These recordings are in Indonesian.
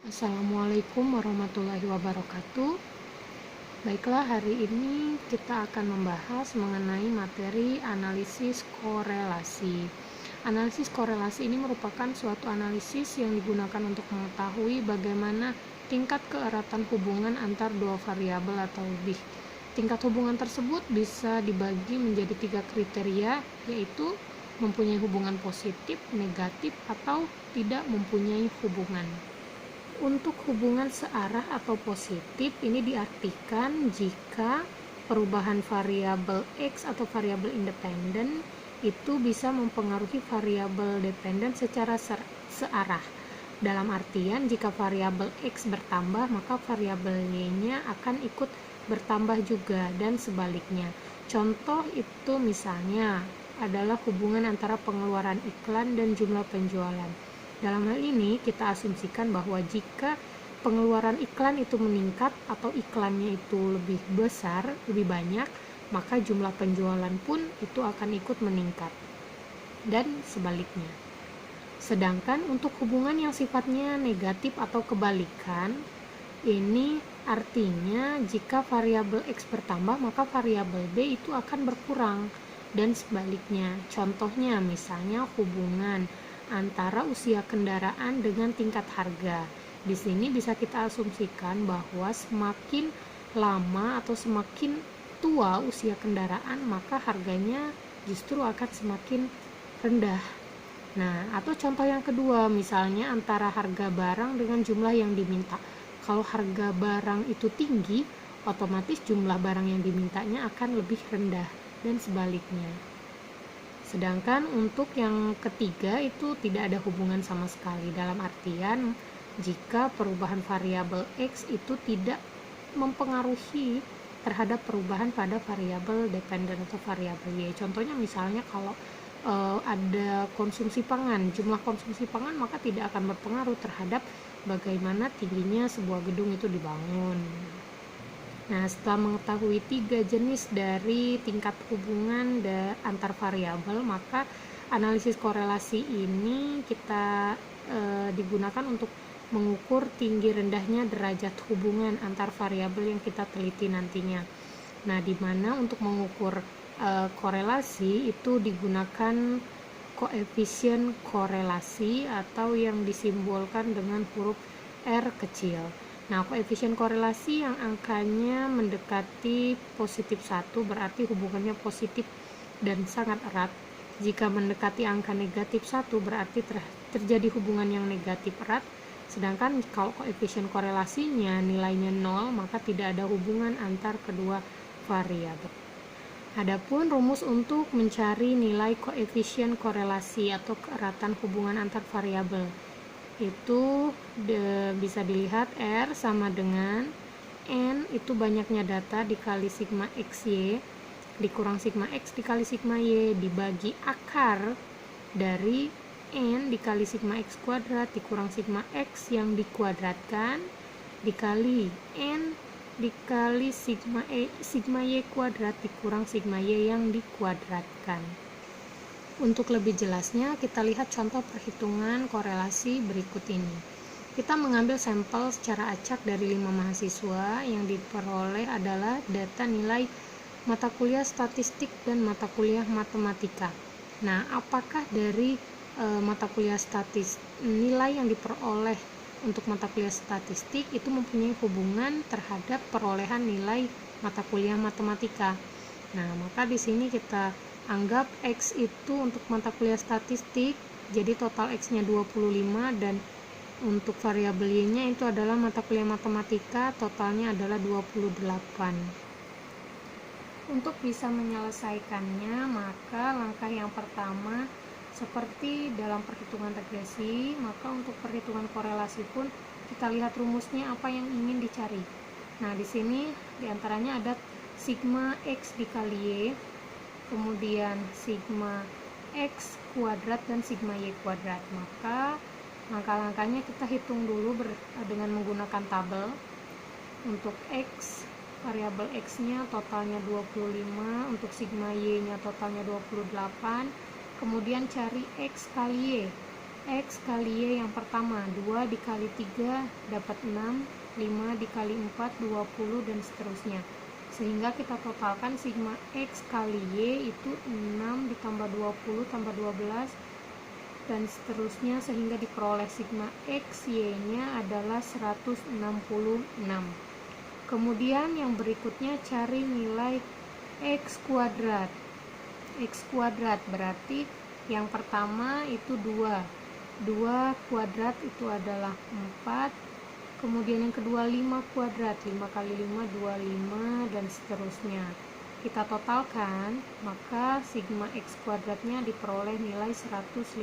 Assalamualaikum warahmatullahi wabarakatuh. Baiklah, hari ini kita akan membahas mengenai materi analisis korelasi. Analisis korelasi ini merupakan suatu analisis yang digunakan untuk mengetahui bagaimana tingkat keeratan hubungan antar dua variabel atau lebih. Tingkat hubungan tersebut bisa dibagi menjadi 3 kriteria, yaitu mempunyai hubungan positif, negatif, atau tidak mempunyai hubungan. Untuk hubungan searah atau positif ini diartikan jika perubahan variabel X atau variabel independen itu bisa mempengaruhi variabel dependen secara searah. Dalam artian jika variabel X bertambah maka variabel Y-nya akan ikut bertambah juga dan sebaliknya. Contoh itu misalnya adalah hubungan antara pengeluaran iklan dan jumlah penjualan. Dalam hal ini kita asumsikan bahwa jika pengeluaran iklan itu meningkat atau iklannya itu lebih besar, lebih banyak, maka jumlah penjualan pun itu akan ikut meningkat dan sebaliknya. Sedangkan untuk hubungan yang sifatnya negatif atau kebalikan, ini artinya jika variabel X bertambah maka variabel B itu akan berkurang dan sebaliknya. Contohnya misalnya hubungan antara usia kendaraan dengan tingkat harga. Di sini bisa kita asumsikan bahwa semakin lama atau semakin tua usia kendaraan, maka harganya justru akan semakin rendah. Nah, atau contoh yang kedua, misalnya antara harga barang dengan jumlah yang diminta. Kalau harga barang itu tinggi, otomatis jumlah barang yang dimintanya akan lebih rendah dan sebaliknya. Sedangkan untuk yang ketiga itu tidak ada hubungan sama sekali, dalam artian jika perubahan variabel X itu tidak mempengaruhi terhadap perubahan pada variabel dependen atau variabel Y. Contohnya misalnya kalau ada konsumsi pangan, jumlah konsumsi pangan maka tidak akan berpengaruh terhadap bagaimana tingginya sebuah gedung itu dibangun. Nah, setelah mengetahui 3 jenis dari tingkat hubungan antar variabel, maka analisis korelasi ini kita digunakan untuk mengukur tinggi rendahnya derajat hubungan antar variabel yang kita teliti nantinya. Nah, di mana untuk mengukur korelasi itu digunakan koefisien korelasi atau yang disimbolkan dengan huruf R kecil. Nah, koefisien korelasi yang angkanya mendekati positif 1 berarti hubungannya positif dan sangat erat. Jika mendekati angka negatif 1 berarti terjadi hubungan yang negatif erat. Sedangkan kalau koefisien korelasinya nilainya 0, maka tidak ada hubungan antar kedua variabel. Adapun rumus untuk mencari nilai koefisien korelasi atau keeratan hubungan antar variabel itu bisa dilihat R sama dengan N itu banyaknya data dikali sigma XY dikurang sigma X dikali sigma Y dibagi akar dari N dikali sigma X kuadrat dikurang sigma X yang dikuadratkan dikali N dikali sigma Y kuadrat dikurang sigma Y yang dikuadratkan. Untuk lebih jelasnya, kita lihat contoh perhitungan korelasi berikut ini. Kita mengambil sampel secara acak dari 5 mahasiswa yang diperoleh adalah data nilai mata kuliah statistik dan mata kuliah matematika. Nah, apakah dari mata kuliah nilai yang diperoleh untuk mata kuliah statistik itu mempunyai hubungan terhadap perolehan nilai mata kuliah matematika? Nah, maka di sini kita anggap X itu untuk mata kuliah statistik, jadi total X-nya 25 dan untuk variabel Y-nya itu adalah mata kuliah matematika, totalnya adalah 28. Untuk bisa menyelesaikannya, maka langkah yang pertama seperti dalam perhitungan regresi, maka untuk perhitungan korelasi pun kita lihat rumusnya apa yang ingin dicari. Nah, di sini diantaranya ada sigma X dikali Y, kemudian sigma X kuadrat dan sigma Y kuadrat. Maka langkah-langkahnya kita hitung dulu dengan menggunakan tabel. Untuk X, variabel X-nya totalnya 25, untuk sigma Y-nya totalnya 28. Kemudian cari X kali Y. X kali Y yang pertama, 2 dikali 3 dapat 6, 5 dikali 4 20 dan seterusnya. Sehingga kita totalkan sigma X kali Y itu 6 ditambah 20 tambah 12 dan seterusnya, sehingga diperoleh sigma X Y-nya adalah 166. Kemudian yang berikutnya cari nilai X kuadrat. X kuadrat berarti yang pertama itu 2 kuadrat itu adalah 4, kemudian yang kedua 5 kuadrat, 5 kali 5 25 dan seterusnya. Kita totalkan, maka sigma X kuadratnya diperoleh nilai 151.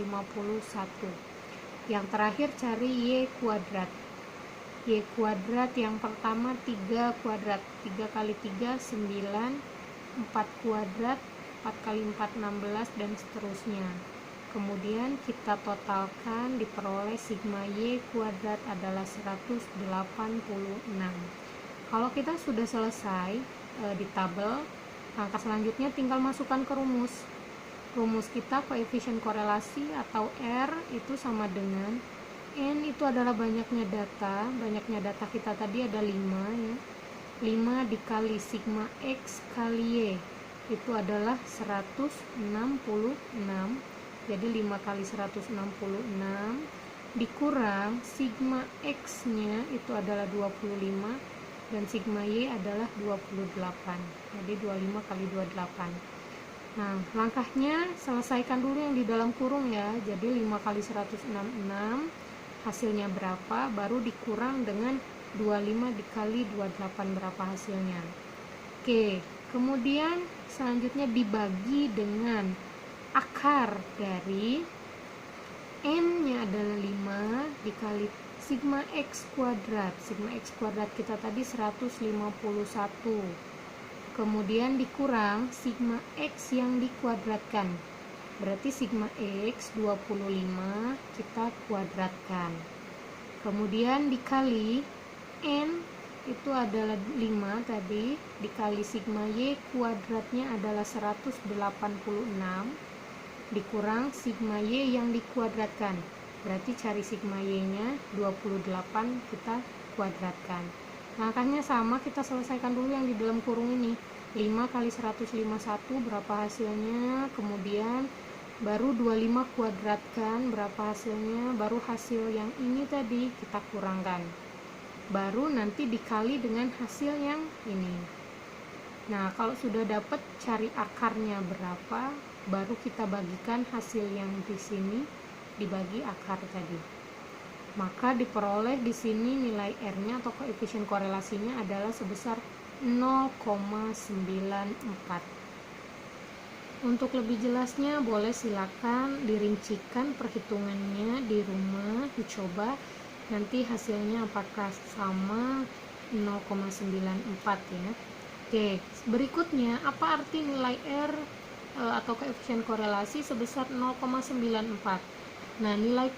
Yang terakhir cari Y kuadrat. Y kuadrat yang pertama 3 kuadrat, 3 kali 3 9, 4 kuadrat, 4 kali 4 16 dan seterusnya. Kemudian kita totalkan, diperoleh sigma Y kuadrat adalah 186. Kalau kita sudah selesai di tabel, langkah selanjutnya tinggal masukkan ke rumus. Rumus kita koefisien korelasi atau R itu sama dengan N itu adalah banyaknya data kita tadi ada 5 ya. 5 dikali sigma X kali Y itu adalah 166. Jadi 5 kali 166 dikurang sigma X nya itu adalah 25 dan sigma Y adalah 28. Jadi 25 kali 28. Nah, langkahnya selesaikan dulu yang di dalam kurung ya. Jadi 5 kali 166 hasilnya berapa, baru dikurang dengan 25 dikali 28 berapa hasilnya. Oke, kemudian selanjutnya dibagi dengan akar dari N nya adalah 5 dikali sigma X kuadrat. Sigma X kuadrat kita tadi 151. Kemudian dikurang sigma X yang dikuadratkan. Berarti sigma X 25 kita kuadratkan. Kemudian dikali N itu adalah 5 tadi, dikali sigma Y kuadratnya adalah 186, dikurang sigma Y yang dikuadratkan. Berarti cari sigma Y nya 28 kita kuadratkan. Langkahnya sama, kita selesaikan dulu yang di dalam kurung ini. 5 kali 151 berapa hasilnya, kemudian baru 25 kuadratkan berapa hasilnya, baru hasil yang ini tadi kita kurangkan, baru nanti dikali dengan hasil yang ini. Nah, kalau sudah dapat cari akarnya berapa, baru kita bagikan hasil yang di sini dibagi akar tadi. Maka diperoleh di sini nilai R-nya atau koefisien korelasinya adalah sebesar 0,94. Untuk lebih jelasnya boleh silakan dirincikan perhitungannya di rumah, dicoba nanti hasilnya apakah sama 0,94 ya. Oke, berikutnya apa arti nilai R atau koefisien korelasi sebesar 0,94. Nah, nilai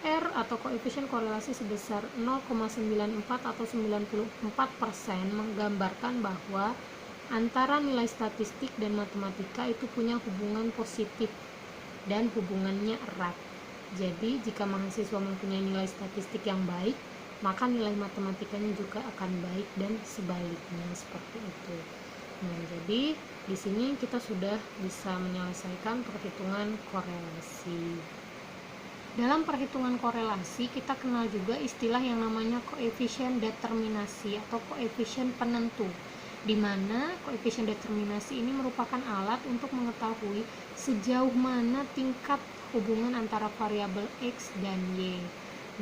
R atau koefisien korelasi sebesar 0,94 atau 94% menggambarkan bahwa antara nilai statistik dan matematika itu punya hubungan positif dan hubungannya erat. Jadi, jika mahasiswa mempunyai nilai statistik yang baik, maka nilai matematikanya juga akan baik dan sebaliknya seperti itu. Nah, jadi di sini kita sudah bisa menyelesaikan perhitungan korelasi. Dalam perhitungan korelasi, kita kenal juga istilah yang namanya koefisien determinasi atau koefisien penentu, di mana koefisien determinasi ini merupakan alat untuk mengetahui sejauh mana tingkat hubungan antara variabel X dan Y.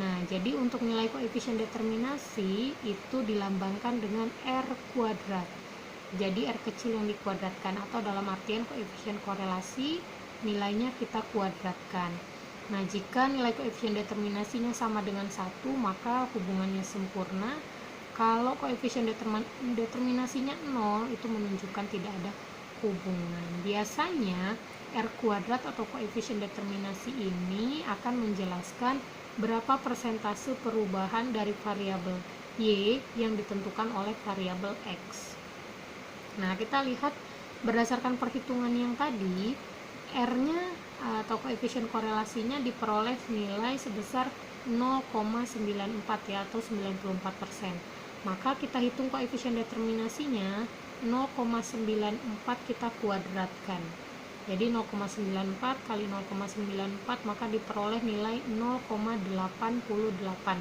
Nah, jadi untuk nilai koefisien determinasi itu dilambangkan dengan R kuadrat. Jadi R kecil yang dikuadratkan, atau dalam artian koefisien korelasi nilainya kita kuadratkan. Nah, jika nilai koefisien determinasinya sama dengan 1, maka hubungannya sempurna. Kalau koefisien determinasinya 0, itu menunjukkan tidak ada hubungan. Biasanya R kuadrat atau koefisien determinasi ini akan menjelaskan berapa persentase perubahan dari variabel Y yang ditentukan oleh variabel X. Nah, kita lihat berdasarkan perhitungan yang tadi, R-nya atau koefisien korelasinya diperoleh nilai sebesar 0,94 ya, atau 94%. Maka kita hitung koefisien determinasinya, 0,94 kita kuadratkan. Jadi 0,94 kali 0,94 maka diperoleh nilai 0,88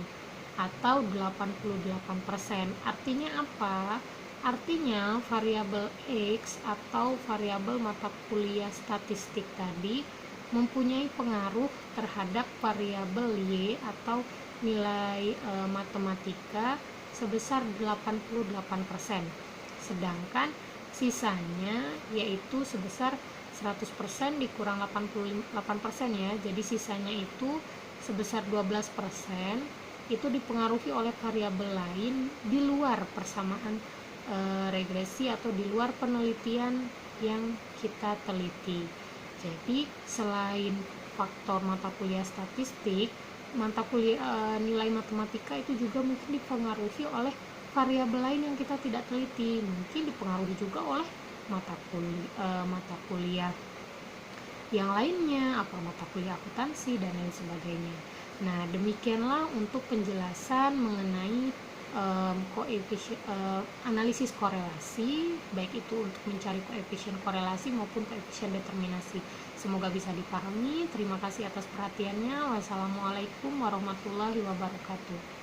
atau 88%. Artinya apa? Artinya variabel X atau variabel mata kuliah statistik tadi mempunyai pengaruh terhadap variabel Y atau nilai matematika sebesar 88%. Sedangkan sisanya yaitu sebesar 100% dikurang 88% ya. Jadi sisanya itu sebesar 12%, itu dipengaruhi oleh variabel lain di luar persamaan regresi atau di luar penelitian yang kita teliti. Jadi selain faktor mata kuliah statistik, mata kuliah nilai matematika itu juga mungkin dipengaruhi oleh variabel lain yang kita tidak teliti. Mungkin dipengaruhi juga oleh mata kuliah yang lainnya, apa mata kuliah akuntansi dan lain sebagainya. Nah, demikianlah untuk penjelasan mengenai analisis korelasi, baik itu untuk mencari koefisien korelasi maupun koefisien determinasi. Semoga bisa dipahami. Terima kasih atas perhatiannya. Wassalamualaikum warahmatullahi wabarakatuh.